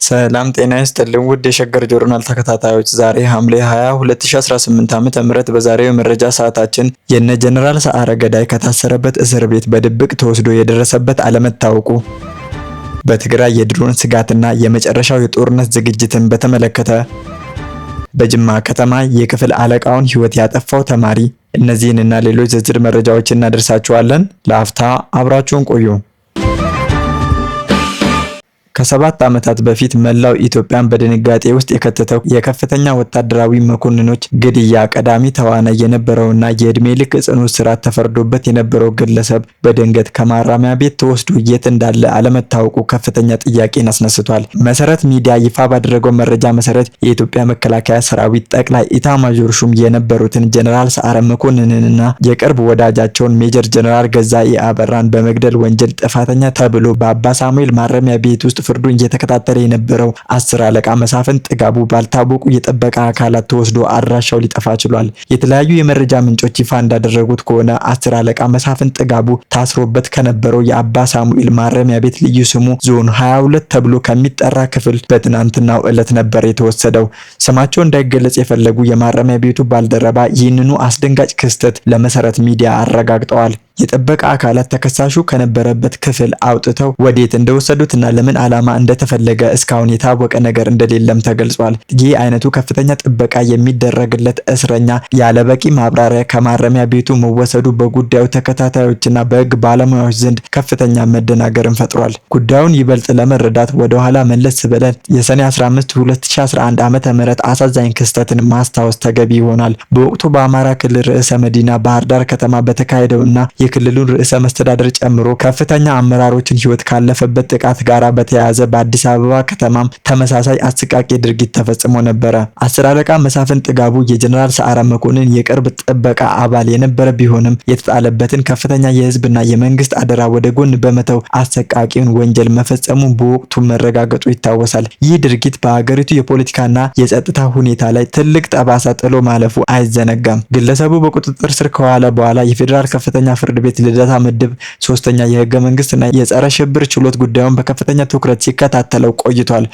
ሰላም ጤና ይስጥልን ውድ የሸገር ጆርናል ተከታታዮች፣ ዛሬ ሐምሌ 20 2018 ዓ.ም በዛሬው የመረጃ ሰዓታችን የነ ጀነራል ሰዓረ ገዳይ ከታሰረበት እስር ቤት በድብቅ ተወስዶ የደረሰበት አለመታወቁ፣ በትግራይ የድሮን ስጋትና የመጨረሻው የጦርነት ዝግጅትን በተመለከተ፣ በጅማ ከተማ የክፍል አለቃውን ሕይወት ያጠፋው ተማሪ፣ እነዚህንና ሌሎች ዝርዝር መረጃዎችን እናደርሳችኋለን። ለአፍታ አብራችሁን ቆዩ። ከ7 ዓመታት በፊት መላው ኢትዮጵያን በድንጋጤ ውስጥ የከተተው የከፍተኛ ወታደራዊ መኮንኖች ግድያ ቀዳሚ ተዋናይ የነበረውና የዕድሜ ልክ ጽኑ እስራት ተፈርዶበት የነበረው ግለሰብ በድንገት ከማረሚያ ቤት ተወስዶ የት እንዳለ አለመታወቁ ከፍተኛ ጥያቄን አስነስቷል። መሰረት ሚዲያ ይፋ ባደረገው መረጃ መሰረት የኢትዮጵያ መከላከያ ሰራዊት ጠቅላይ ኢታማዦር ሹም የነበሩትን ጀነራል ሰዓረ መኮንንንና የቅርብ ወዳጃቸውን ሜጀር ጀነራል ገዛኢ አበራን በመግደል ወንጀል ጥፋተኛ ተብሎ በአባ ሳሙኤል ማረሚያ ቤት ውስጥ ፍርዱን እየተከታተለ የነበረው 10 አለቃ መሳፍንት ጥጋቡ ባልታወቁ የጥበቃ አካላት ተወስዶ አድራሻው ሊጠፋ ችሏል። የተለያዩ የመረጃ ምንጮች ይፋ እንዳደረጉት ከሆነ 10 አለቃ መሳፍንት ጥጋቡ ታስሮበት ከነበረው የአባ ሳሙኤል ማረሚያ ቤት ልዩ ስሙ ዞን 22 ተብሎ ከሚጠራ ክፍል በትናንትናው ዕለት ነበር የተወሰደው። ስማቸው እንዳይገለጽ የፈለጉ የማረሚያ ቤቱ ባልደረባ ይህንኑ አስደንጋጭ ክስተት ለመሰረት ሚዲያ አረጋግጠዋል። የጥበቃ አካላት ተከሳሹ ከነበረበት ክፍል አውጥተው ወዴት እንደወሰዱትና ለምን ዓላማ እንደተፈለገ እስካሁን የታወቀ ነገር እንደሌለም ተገልጿል። ይህ አይነቱ ከፍተኛ ጥበቃ የሚደረግለት እስረኛ ያለበቂ ማብራሪያ ከማረሚያ ቤቱ መወሰዱ በጉዳዩ ተከታታዮችና በሕግ ባለሙያዎች ዘንድ ከፍተኛ መደናገርን ፈጥሯል። ጉዳዩን ይበልጥ ለመረዳት ወደ ኋላ መለስ ብለን የሰኔ 15 2011 ዓ.ም አሳዛኝ ክስተትን ማስታወስ ተገቢ ይሆናል። በወቅቱ በአማራ ክልል ርዕሰ መዲና ባህር ዳር ከተማ በተካሄደውና የክልሉን ርዕሰ መስተዳድር ጨምሮ ከፍተኛ አመራሮችን ሕይወት ካለፈበት ጥቃት ጋር በተያያዘ በአዲስ አበባ ከተማም ተመሳሳይ አስቃቂ ድርጊት ተፈጽሞ ነበረ። 10 አለቃ መሳፍንት ጥጋቡ የጀነራል ሰዓረ መኮንን የቅርብ ጥበቃ አባል የነበረ ቢሆንም የተጣለበትን ከፍተኛ የህዝብና የመንግስት አደራ ወደ ጎን በመተው አስቃቂውን ወንጀል መፈጸሙን በወቅቱ መረጋገጡ ይታወሳል። ይህ ድርጊት በሀገሪቱ የፖለቲካና የጸጥታ ሁኔታ ላይ ትልቅ ጠባሳ ጥሎ ማለፉ አይዘነጋም። ግለሰቡ በቁጥጥር ስር ከዋለ በኋላ የፌዴራል ከፍተኛ ፍርድ ቤት ልደታ ምድብ 3ኛ የህገ መንግስትና የጸረ ሽብር ችሎት ጉዳዩን በከፍተኛ ትኩረት ሲከታተለው ቆይቷል።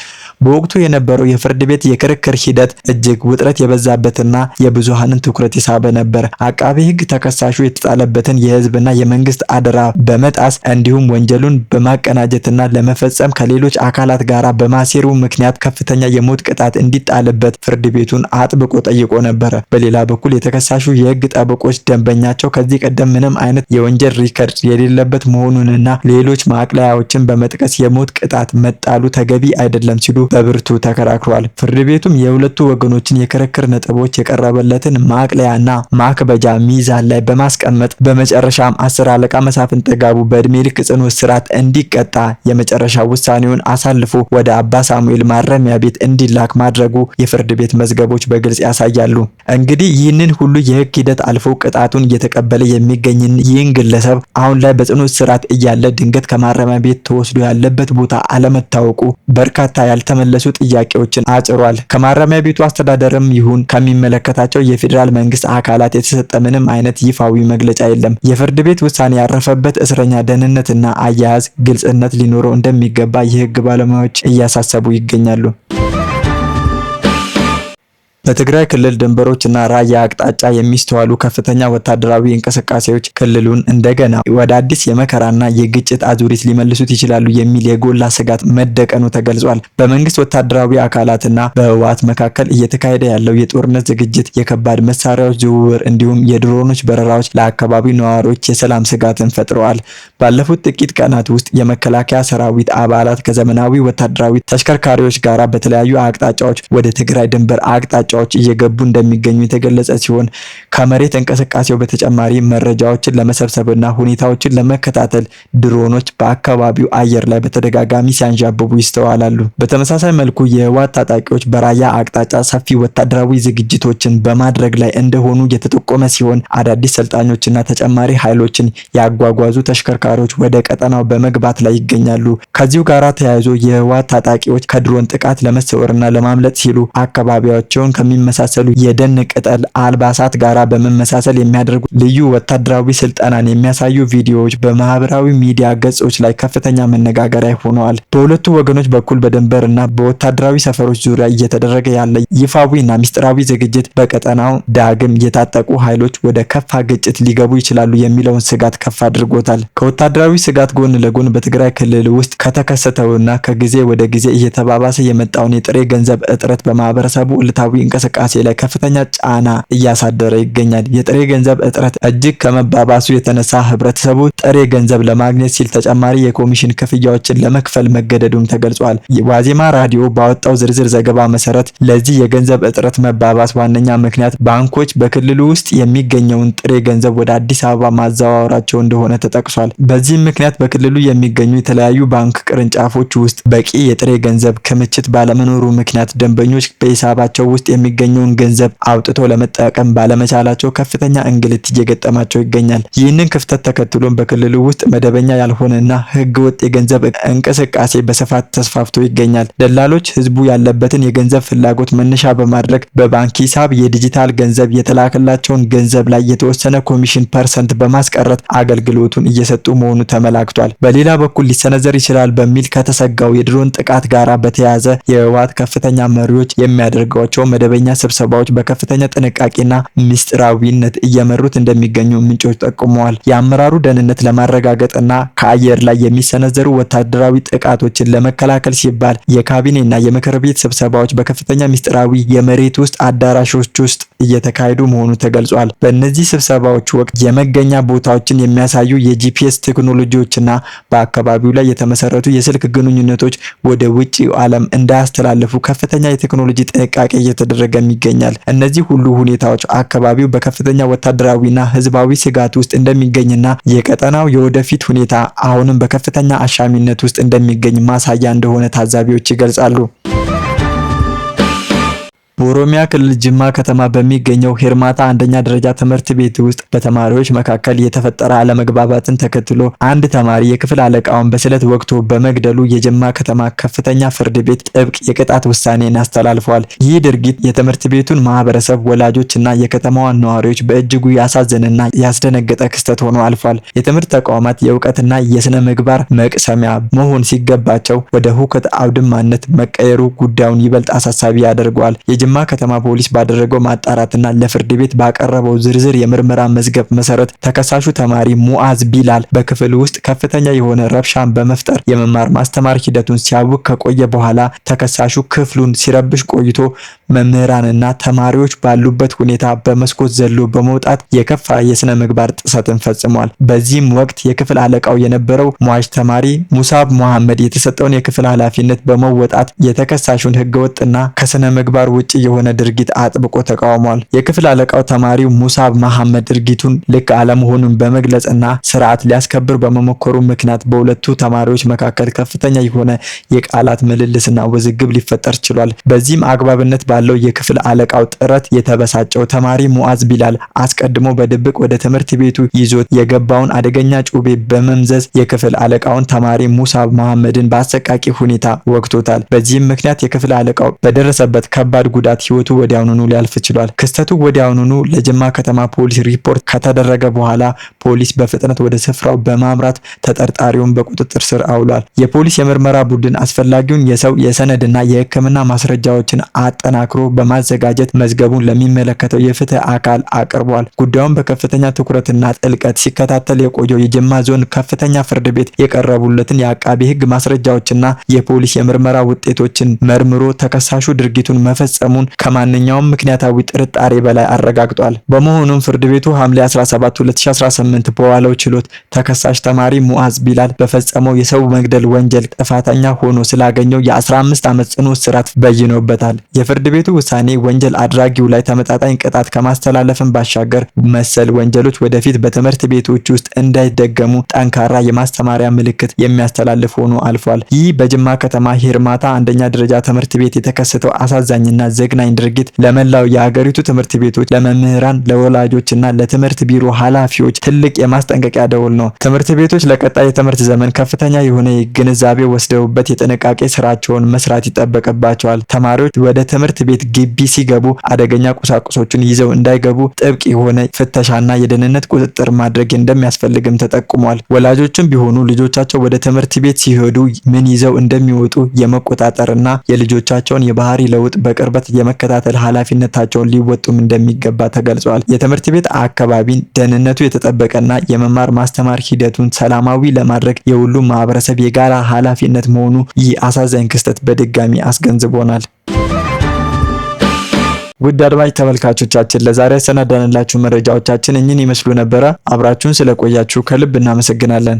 በወቅቱ የነበረው የፍርድ ቤት የክርክር ሂደት እጅግ ውጥረት የበዛበትና የብዙሃንን ትኩረት የሳበ ነበር። አቃቤ ህግ ተከሳሹ የተጣለበትን የህዝብና የመንግስት አደራ በመጣስ እንዲሁም ወንጀሉን በማቀናጀትና ለመፈጸም ከሌሎች አካላት ጋር በማሴሩ ምክንያት ከፍተኛ የሞት ቅጣት እንዲጣልበት ፍርድ ቤቱን አጥብቆ ጠይቆ ነበር። በሌላ በኩል የተከሳሹ የህግ ጠበቆች ደንበኛቸው ከዚህ ቀደም ምንም አይነት የወንጀል ሪከርድ የሌለበት መሆኑንና ሌሎች ማቅለያዎችን በመጥቀስ የሞት ቅጣት መጣሉ ተገቢ አይደለም ሲሉ በብርቱ ተከራክሯል። ፍርድ ቤቱም የሁለቱ ወገኖችን የክርክር ነጥቦች የቀረበለትን ማቅለያና ማክበጃ ሚዛን ላይ በማስቀመጥ በመጨረሻም 10 አለቃ መሳፍንት ጥጋቡ በዕድሜ ልክ ጽኑ እስራት እንዲቀጣ የመጨረሻ ውሳኔውን አሳልፎ ወደ አባ ሳሙኤል ማረሚያ ቤት እንዲላክ ማድረጉ የፍርድ ቤት መዝገቦች በግልጽ ያሳያሉ። እንግዲህ ይህንን ሁሉ የህግ ሂደት አልፎ ቅጣቱን እየተቀበለ የሚገኝ ይህን ግለሰብ አሁን ላይ በጽኑ እስራት እያለ ድንገት ከማረሚያ ቤት ተወስዶ ያለበት ቦታ አለመታወቁ በርካታ ያልተመለሱ ጥያቄዎችን አጭሯል። ከማረሚያ ቤቱ አስተዳደርም ይሁን ከሚመለከታቸው የፌዴራል መንግስት አካላት የተሰጠ ምንም አይነት ይፋዊ መግለጫ የለም። የፍርድ ቤት ውሳኔ ያረፈበት እስረኛ ደህንነትና አያያዝ ግልጽነት ሊኖረው እንደሚገባ የህግ ባለሙያዎች እያሳሰቡ ይገኛሉ። በትግራይ ክልል ድንበሮችና ራያ አቅጣጫ የሚስተዋሉ ከፍተኛ ወታደራዊ እንቅስቃሴዎች ክልሉን እንደገና ወደ አዲስ የመከራና የግጭት አዙሪት ሊመልሱት ይችላሉ የሚል የጎላ ስጋት መደቀኑ ተገልጿል። በመንግስት ወታደራዊ አካላትና በህወሓት መካከል እየተካሄደ ያለው የጦርነት ዝግጅት፣ የከባድ መሳሪያዎች ዝውውር እንዲሁም የድሮኖች በረራዎች ለአካባቢው ነዋሪዎች የሰላም ስጋትን ፈጥረዋል። ባለፉት ጥቂት ቀናት ውስጥ የመከላከያ ሰራዊት አባላት ከዘመናዊ ወታደራዊ ተሽከርካሪዎች ጋር በተለያዩ አቅጣጫዎች ወደ ትግራይ ድንበር አቅጣጫ እየገቡ እንደሚገኙ የተገለጸ ሲሆን ከመሬት እንቅስቃሴው በተጨማሪ መረጃዎችን ለመሰብሰብና ሁኔታዎችን ለመከታተል ድሮኖች በአካባቢው አየር ላይ በተደጋጋሚ ሲያንዣብቡ ይስተዋላሉ። በተመሳሳይ መልኩ የህወሓት ታጣቂዎች በራያ አቅጣጫ ሰፊ ወታደራዊ ዝግጅቶችን በማድረግ ላይ እንደሆኑ የተጠቆመ ሲሆን አዳዲስ ሰልጣኞችና ተጨማሪ ኃይሎችን ያጓጓዙ ተሽከርካሪዎች ወደ ቀጠናው በመግባት ላይ ይገኛሉ። ከዚሁ ጋር ተያይዞ የህወሓት ታጣቂዎች ከድሮን ጥቃት ለመሰወርና ለማምለጥ ሲሉ አካባቢያቸውን ከሚመሳሰሉ የደን ቅጠል አልባሳት ጋራ በመመሳሰል የሚያደርጉ ልዩ ወታደራዊ ስልጠናን የሚያሳዩ ቪዲዮዎች በማህበራዊ ሚዲያ ገጾች ላይ ከፍተኛ መነጋገሪያ ሆነዋል። በሁለቱ ወገኖች በኩል በድንበር እና በወታደራዊ ሰፈሮች ዙሪያ እየተደረገ ያለ ይፋዊና ሚስጥራዊ ዝግጅት በቀጠናው ዳግም የታጠቁ ኃይሎች ወደ ከፋ ግጭት ሊገቡ ይችላሉ የሚለውን ስጋት ከፍ አድርጎታል። ከወታደራዊ ስጋት ጎን ለጎን በትግራይ ክልል ውስጥ ከተከሰተውና ከጊዜ ወደ ጊዜ እየተባባሰ የመጣውን የጥሬ ገንዘብ እጥረት በማህበረሰቡ ዕለታዊ እንቅስቃሴ ላይ ከፍተኛ ጫና እያሳደረ ይገኛል። የጥሬ ገንዘብ እጥረት እጅግ ከመባባሱ የተነሳ ህብረተሰቡ ጥሬ ገንዘብ ለማግኘት ሲል ተጨማሪ የኮሚሽን ክፍያዎችን ለመክፈል መገደዱም ተገልጿል። ዋዜማ ራዲዮ ባወጣው ዝርዝር ዘገባ መሰረት ለዚህ የገንዘብ እጥረት መባባስ ዋነኛ ምክንያት ባንኮች በክልሉ ውስጥ የሚገኘውን ጥሬ ገንዘብ ወደ አዲስ አበባ ማዛወራቸው እንደሆነ ተጠቅሷል። በዚህም ምክንያት በክልሉ የሚገኙ የተለያዩ ባንክ ቅርንጫፎች ውስጥ በቂ የጥሬ ገንዘብ ክምችት ባለመኖሩ ምክንያት ደንበኞች በሂሳባቸው ውስጥ የሚገኘውን ገንዘብ አውጥቶ ለመጠቀም ባለመቻላቸው ከፍተኛ እንግልት እየገጠማቸው ይገኛል። ይህንን ክፍተት ተከትሎም በክልሉ ውስጥ መደበኛ ያልሆነና ህገወጥ የገንዘብ እንቅስቃሴ በስፋት ተስፋፍቶ ይገኛል። ደላሎች ህዝቡ ያለበትን የገንዘብ ፍላጎት መነሻ በማድረግ በባንክ ሂሳብ የዲጂታል ገንዘብ የተላከላቸውን ገንዘብ ላይ የተወሰነ ኮሚሽን ፐርሰንት በማስቀረት አገልግሎቱን እየሰጡ መሆኑ ተመላክቷል። በሌላ በኩል ሊሰነዘር ይችላል በሚል ከተሰጋው የድሮን ጥቃት ጋራ በተያያዘ የህወሓት ከፍተኛ መሪዎች የሚያደርጓቸው መደበኛ ስብሰባዎች በከፍተኛ ጥንቃቄና ምስጢራዊነት እየመሩት እንደሚገኙ ምንጮች ጠቁመዋል። የአመራሩ ደህንነት ለማረጋገጥና ከአየር ላይ የሚሰነዘሩ ወታደራዊ ጥቃቶችን ለመከላከል ሲባል የካቢኔና የምክር ቤት ስብሰባዎች በከፍተኛ ምስጢራዊ የመሬት ውስጥ አዳራሾች ውስጥ እየተካሄዱ መሆኑ ተገልጿል። በእነዚህ ስብሰባዎች ወቅት የመገኛ ቦታዎችን የሚያሳዩ የጂፒኤስ ቴክኖሎጂዎችና በአካባቢው ላይ የተመሰረቱ የስልክ ግንኙነቶች ወደ ውጪው ዓለም እንዳያስተላልፉ ከፍተኛ የቴክኖሎጂ ጥንቃቄ እየተደረገም ይገኛል። እነዚህ ሁሉ ሁኔታዎች አካባቢው በከፍተኛ ወታደራዊና ህዝባዊ ስጋት ውስጥ እንደሚገኝና የቀጠናው የወደፊት ሁኔታ አሁንም በከፍተኛ አሻሚነት ውስጥ እንደሚገኝ ማሳያ እንደሆነ ታዛቢዎች ይገልጻሉ። በኦሮሚያ ክልል ጅማ ከተማ በሚገኘው ሄርማታ አንደኛ ደረጃ ትምህርት ቤት ውስጥ በተማሪዎች መካከል የተፈጠረ አለመግባባትን ተከትሎ አንድ ተማሪ የክፍል አለቃውን በስለት ወግቶ በመግደሉ የጅማ ከተማ ከፍተኛ ፍርድ ቤት ጥብቅ የቅጣት ውሳኔን አስተላልፏል። ይህ ድርጊት የትምህርት ቤቱን ማህበረሰብ፣ ወላጆችና የከተማዋን ነዋሪዎች በእጅጉ ያሳዘነና ያስደነገጠ ክስተት ሆኖ አልፏል። የትምህርት ተቋማት የእውቀትና የስነ ምግባር መቅሰሚያ መሆን ሲገባቸው ወደ ሁከት አውድማነት መቀየሩ ጉዳዩን ይበልጥ አሳሳቢ ያደርገዋል። የጅማ ከተማ ፖሊስ ባደረገው ማጣራትና ለፍርድ ቤት ባቀረበው ዝርዝር የምርመራ መዝገብ መሰረት ተከሳሹ ተማሪ ሙአዝ ቢላል በክፍል ውስጥ ከፍተኛ የሆነ ረብሻን በመፍጠር የመማር ማስተማር ሂደቱን ሲያውክ ከቆየ በኋላ ተከሳሹ ክፍሉን ሲረብሽ ቆይቶ መምህራንና ተማሪዎች ባሉበት ሁኔታ በመስኮት ዘሎ በመውጣት የከፋ የስነ ምግባር ጥሰትን ፈጽሟል። በዚህም ወቅት የክፍል አለቃው የነበረው ሟች ተማሪ ሙሳብ መሐመድ የተሰጠውን የክፍል ኃላፊነት በመወጣት የተከሳሹን ህገወጥና ከስነ ምግባር ውጪ የሆነ ድርጊት አጥብቆ ተቃውሟል። የክፍል አለቃው ተማሪው ሙሳብ መሐመድ ድርጊቱን ልክ አለመሆኑን በመግለጽና ስርዓት ሊያስከብር በመሞከሩ ምክንያት በሁለቱ ተማሪዎች መካከል ከፍተኛ የሆነ የቃላት ምልልስና ውዝግብ ሊፈጠር ችሏል። በዚህም አግባብነት ባለው የክፍል አለቃው ጥረት የተበሳጨው ተማሪ ሙአዝ ቢላል አስቀድሞ በድብቅ ወደ ትምህርት ቤቱ ይዞት የገባውን አደገኛ ጩቤ በመምዘዝ የክፍል አለቃውን ተማሪ ሙሳብ መሐመድን በአሰቃቂ ሁኔታ ወግቶታል። በዚህም ምክንያት የክፍል አለቃው በደረሰበት ከባድ ጉዳት ህይወቱ ወዲያውኑ ሊያልፍ ችሏል። ክስተቱ ወዲያውኑ ለጅማ ከተማ ፖሊስ ሪፖርት ከተደረገ በኋላ ፖሊስ በፍጥነት ወደ ስፍራው በማምራት ተጠርጣሪውን በቁጥጥር ስር አውሏል። የፖሊስ የምርመራ ቡድን አስፈላጊውን የሰው የሰነድና የሕክምና ማስረጃዎችን አጠናክሮ በማዘጋጀት መዝገቡን ለሚመለከተው የፍትህ አካል አቅርቧል። ጉዳዩን በከፍተኛ ትኩረትና ጥልቀት ሲከታተል የቆየው የጅማ ዞን ከፍተኛ ፍርድ ቤት የቀረቡለትን የአቃቤ ህግ ማስረጃዎችና የፖሊስ የምርመራ ውጤቶችን መርምሮ ተከሳሹ ድርጊቱን መፈጸሙን ከማንኛውም ምክንያታዊ ጥርጣሬ በላይ አረጋግጧል። በመሆኑም ፍርድ ቤቱ ሐምሌ 17 2018 በዋለው ችሎት ተከሳሽ ተማሪ ሙአዝ ቢላል በፈጸመው የሰው መግደል ወንጀል ጥፋተኛ ሆኖ ስላገኘው የ15 ዓመት ጽኑ እስራት በይኖበታል። የፍርድ ቤቱ ውሳኔ ወንጀል አድራጊው ላይ ተመጣጣኝ ቅጣት ከማስተላለፍም ባሻገር መሰል ወንጀሎች ወደፊት በትምህርት ቤቶች ውስጥ እንዳይደገሙ ጠንካራ የማስተማሪያ ምልክት የሚያስተላልፍ ሆኖ አልፏል። ይህ በጅማ ከተማ ሄርማታ አንደኛ ደረጃ ትምህርት ቤት የተከሰተው አሳዛኝና ዘግናኝ ድርጊት ለመላው የሀገሪቱ ትምህርት ቤቶች፣ ለመምህራን፣ ለወላጆችና ለትምህርት ቢሮ ኃላፊዎች ትልቅ የማስጠንቀቂያ ደወል ነው። ትምህርት ቤቶች ለቀጣይ የትምህርት ዘመን ከፍተኛ የሆነ ግንዛቤ ወስደውበት የጥንቃቄ ስራቸውን መስራት ይጠበቅባቸዋል። ተማሪዎች ወደ ትምህርት ቤት ግቢ ሲገቡ አደገኛ ቁሳቁሶችን ይዘው እንዳይገቡ ጥብቅ የሆነ ፍተሻና የደህንነት ቁጥጥር ማድረግ እንደሚያስፈልግም ተጠቁሟል። ወላጆችም ቢሆኑ ልጆቻቸው ወደ ትምህርት ቤት ሲሄዱ ምን ይዘው እንደሚወጡ የመቆጣጠርና የልጆቻቸውን የባህሪ ለውጥ በቅርበት የመከታተል ኃላፊነታቸውን ሊወጡም እንደሚገባ ተገልጿል። የትምህርት ቤት አካባቢን ደህንነቱ የተጠበቀና የመማር ማስተማር ሂደቱን ሰላማዊ ለማድረግ የሁሉም ማህበረሰብ የጋራ ኃላፊነት መሆኑ ይህ አሳዛኝ ክስተት በድጋሚ አስገንዝቦናል። ውድ አድማጭ ተመልካቾቻችን ለዛሬ ያሰናዳንላችሁ መረጃዎቻችን እኚህን ይመስሉ ነበረ። አብራችሁን ስለቆያችሁ ከልብ እናመሰግናለን።